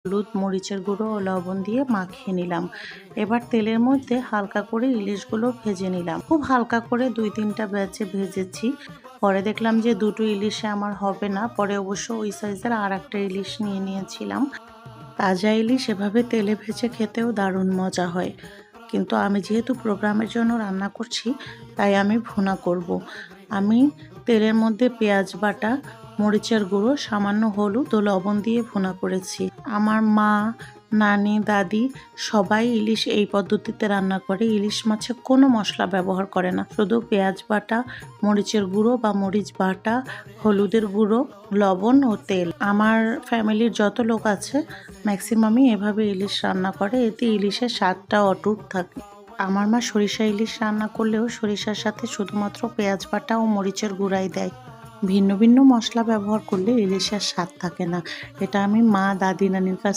হলুদ, মরিচের গুঁড়ো ও লবণ দিয়ে মাখিয়ে নিলাম। এবার তেলের মধ্যে হালকা করে ইলিশগুলো ভেজে নিলাম। খুব হালকা করে 2-3টা ব্যাচে ভেজেছি। পরে দেখলাম যে দুটো ইলিশে আমার হবে না, পরে অবশ্য ওই সাইজের আর একটা ইলিশ নিয়ে নিয়েছিলাম। তাজা ইলিশ এভাবে তেলে ভেজে খেতেও দারুণ মজা হয়, কিন্তু আমি যেহেতু প্রোগ্রামের জন্য রান্না করছি তাই আমি ভুনা করব। আমি তেলের মধ্যে পেঁয়াজ বাটা, মরিচের গুঁড়ো, সামান্য হলুদ ও লবণ দিয়ে ভুনা করেছি। আমার মা, নানি, দাদি সবাই ইলিশ এই পদ্ধতিতে রান্না করে। ইলিশ মাছে কোনো মশলা ব্যবহার করে না, শুধু পেঁয়াজ বাটা, মরিচের গুঁড়ো বা মরিচ বাটা, হলুদের গুঁড়ো, লবণ ও তেল। আমার ফ্যামিলির যত লোক আছে ম্যাক্সিমামই এভাবে ইলিশ রান্না করে, এতে ইলিশের স্বাদটা অটুট থাকে। আমার মা সরিষা ইলিশ রান্না করলেও সরিষার সাথে শুধুমাত্র পেঁয়াজ বাটা ও মরিচের গুঁড়াই দেয়। ভিন্ন ভিন্ন মশলা ব্যবহার করলে ইলিশের স্বাদ থাকে না। এটা আমি মা, দাদি, নানির কাছ